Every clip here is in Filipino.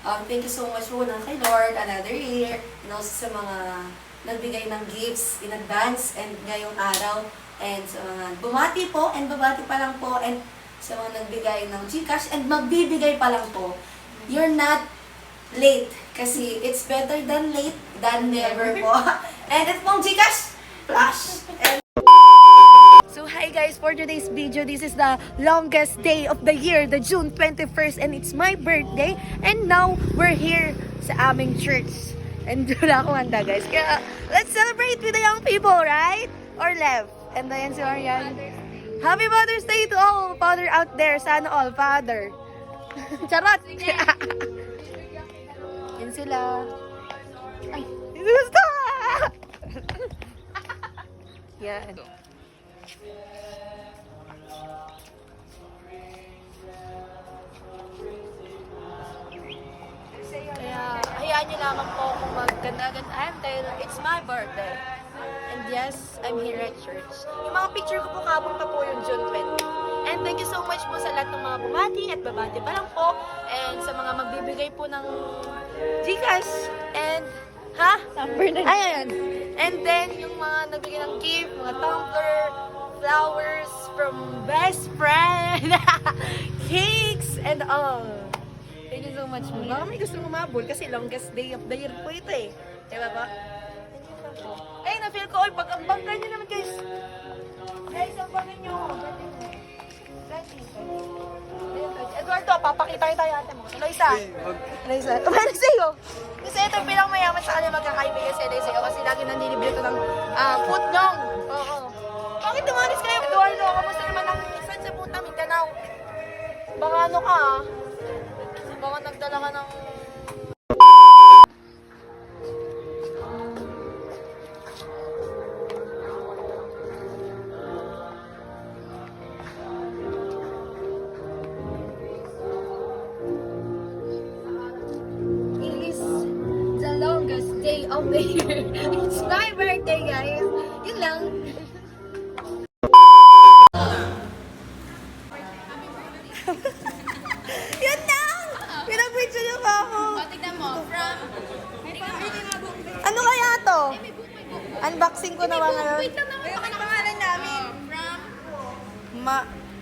Thank you so much muna kay Lord, another year, and also sa mga nagbigay ng gifts in advance and ngayong araw, and sa mga bumati po and babati pa lang po, and sa mga nagbigay ng Gcash and magbibigay pa lang po. You're not late kasi it's better than late than never po. And ito pong Gcash, flash! And so hi guys, for today's video, this is the longest day of the year, the June 21st, and it's my birthday. And now, we're here sa aming church. And wala akong handa guys. Kaya, let's celebrate with the young people, right? Or left. And ayan si Marian. Happy Mother's Day to all father out there. Sana all, father. Charot! Yan sila. Ay, gusto! Yan. Kaya, hayaan nyo lamang po kung magganda-gandaan dahil it's my birthday. And yes, I'm here at church. Yung mga picture ko po kapag pa po yung June 20. And thank you so much po sa lahat ng mga bumati at babati pa lang po. And sa mga magbibigay po ng Gcash. And, ha? Ayan. And then, yung mga nagbigay ng gift, mga tumbler, flowers from best friend, cakes, and all. Thank you so much mo. Baka may gusto umabol kasi longest day of the year po ito eh. Diba ba? Thank you lang po. Ay, na-feel ko. Ay, pag-ambanggan nyo naman guys. Guys, ambanggan nyo. Eduardo, papakita kita yung ate mo. Eloisa. Eloisa. Tumalik sa'yo. Kasi ito bilang mayaman sa kanya magkakaibigan si Eloisa kasi lagi nanilibre ko ng putdong. Oo. Bakit tumanis kayo? Eduardo, kamusta naman ang isan sa puta Mindanao? Baka ano ka baka nagdala ka ng... It is the longest day of the year. It's my birthday, guys. Yun lang. Yun lang! Pinag-video niyo ba ako? O, tignan mo. From... Ano kaya to? Unboxing ko naman ngayon. Wait lang naman. Baka pangalan namin. From...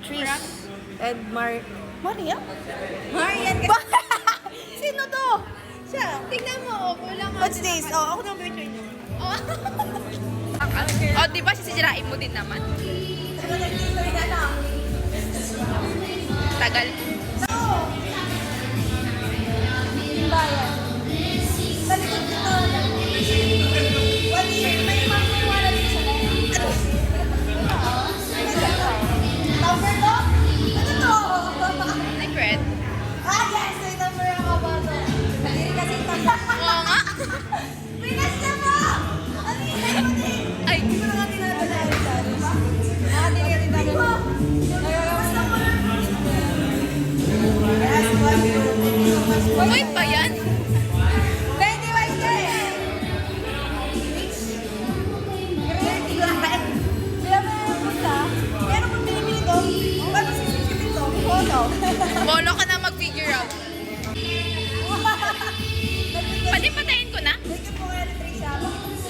Trish and Maria? Marian. Sino to? Siya. Tignan mo. Kulang nga. What's this? Oh, ako na picture niyo. O, di ba sisirain mo din naman? Tagal. Bayan. Sa likod nito. 1 year. May wala dito sa loob. Number to? Ano to? Secret. Yes! May number ako ba to? Kasi Oo nga. Pinas na mo! Ano yun? Ay. Hindi ko na nga tinatala. Hindi ka tinatala. Basta mo lang. Wait pa yan? Pwede ba yun? Sila mo yung punta. Pero kung pinipili to, paano sisipin to? Photo. Bolo ka na mag-figure out. Pwede patayin ko na? Thank you po kaya ni Trisha.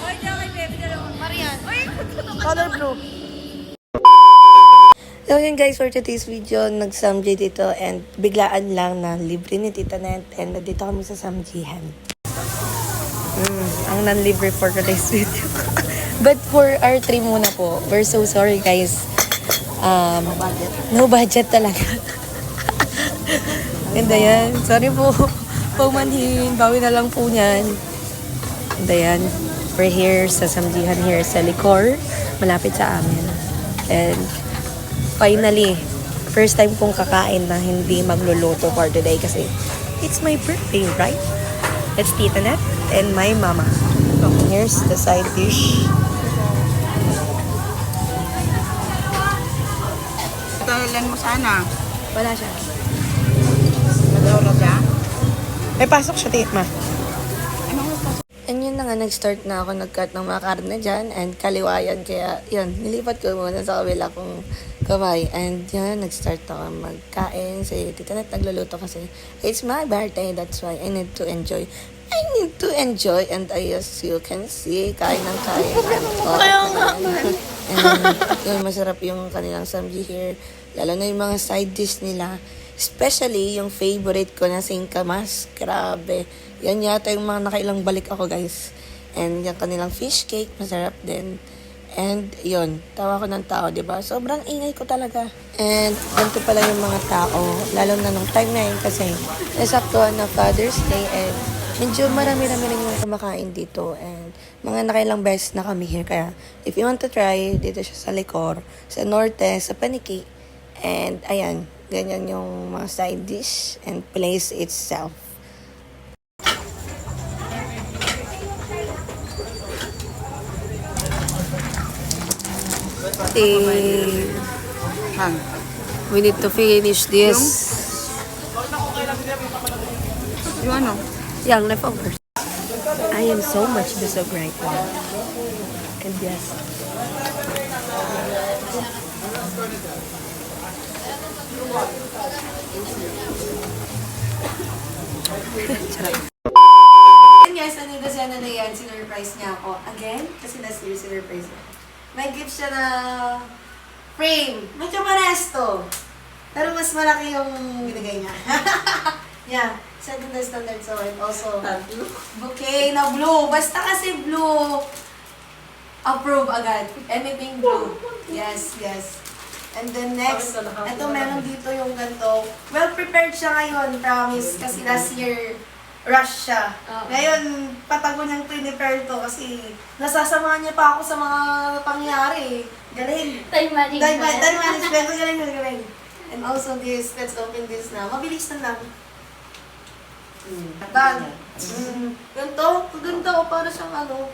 Oy, diyan kay Bebe na lang. Marian. Oy, color blue. So yun guys, for today's video, nag-samji dito and biglaan lang na libre ni Tita Net and nandito kami sa samjihan. Ang non-libre for today's video. But for our trip muna po, we're so sorry guys. No budget talaga. And ayan, sorry po. Pumanhin, bawi na lang po niyan. And ayan, we're here sa samjihan here sa Licor, malapit sa amin. And finally, first time kong kakain na hindi magluluto for today kasi it's my birthday, right? It's Tita Net and my mama. So, here's the side dish. Talan mo sana. Wala siya. Nag-aura siya? May pasok siya, Tita. And yun na nga, nag-start na ako nag-cut ng mga karne dyan and kaliwayan. Kaya yun, nilipat ko muna sa kabila kung kamay. And yan, nag-start ako magkain. Si Tita Net nagluluto kasi it's my birthday. That's why I need to enjoy. I need to enjoy. And as you can see, kain ng kain. Kaya nga. And yun, masarap yung kanilang samji here. Lalo na yung mga side dish nila. Especially yung favorite ko na singkamas. Grabe. Yan yata yung mga nakailang balik ako, guys. And yung kanilang fish cake, masarap din. And yun, tawa ko ng tao, di ba? Sobrang ingay ko talaga. And ganito pala yung mga tao, lalo na nung time na yun kasi nasaktuhan na Father's Day and medyo marami-rami rin yung kumakain dito and mga nakailang beses na kami here. Kaya if you want to try, dito siya sa Licor, sa Norte, sa Paniki. And ayan, ganyan yung mga side dish and place itself. Han. We need to finish this. Yung ano? Yung leftovers. I am so much busog right now. And yes. And guys, nanidasyan na yan, sinurprise niya ako. Again, kasi last year sinurprise niya. May gift siya na frame. Medyo paresto. Pero mas malaki yung binigay niya. Yeah, second the standard so and also bouquet na blue. Basta kasi blue, approve agad. Anything blue. Yes, yes. And then next, ito meron dito yung ganito. Well prepared siya ngayon, promise. Kasi last year, rush siya. Ngayon, patago niyang prepare to kasi nasasamahan niya pa ako sa mga pangyayari. Galing. Time management. Time management. Galing, galing. And also this, let's open this na. Mabilis na lang. Bag. Ganito. Ganito. Para siyang ano.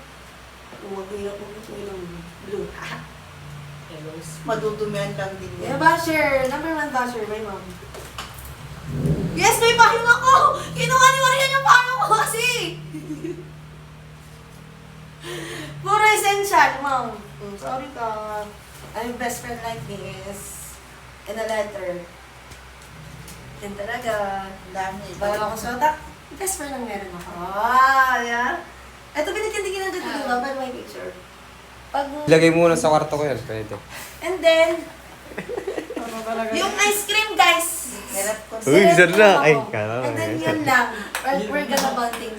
Umagay ako ng blue. Madudumihan lang din Yeah, yan. basher. Number 1 basher. My mom. Yes, may payong ako! Kinuha ni Marian yung payong ko kasi! Puro essential, mom. Sorry ka. I'm best friend like this. In a letter. Yan talaga. Dami. Balang ako sa best friend lang meron ako. Ah, yeah. Ito binigyan ng dito, diba? Pero may picture. Pag... Ilagay mo muna sa kwarto ko yan, pwede. And then, yung ice cream, guys. Uy, Select isa na. ako. Ay, kala ko And then eh. yun lang. We're gonna bonding.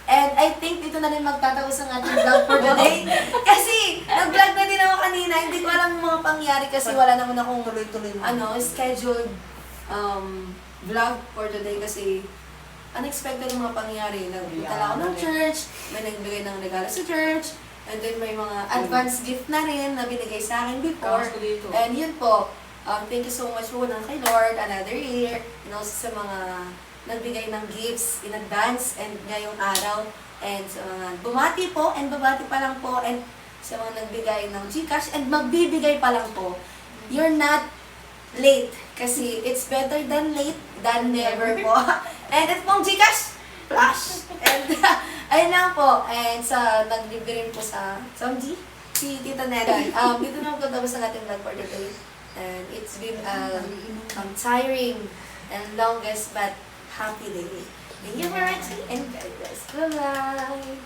And I think dito na rin magtatapos ang ating vlog for the day. Kasi, nag-vlog na din ako kanina. Hindi ko alam yung mga pangyari kasi wala naman akong Tuloy-tuloy mo. scheduled vlog for the day kasi unexpected yung mga pangyari. Nagpunta lang ako ng church, may nagbigay ng regalo sa church, and then may mga advance gift na rin na binigay sa akin before. And yun po, thank you so much po kay Lord, another year, and also sa mga nagbigay ng gifts in advance and ngayong araw. And sa mga bumati po, and babati pa lang po, and sa mga nagbigay ng Gcash, and magbibigay pa lang po. You're not late, kasi it's better than late than never po. And ito pong Gcash, flash. And ayun lang po, and sa nagbibigay rin po sa Samji, si Tita Nera. Dito na po tapos ang ating vlog for today. And it's been tiring and longest but happy day. Thank you for watching and God bless. Bye-bye!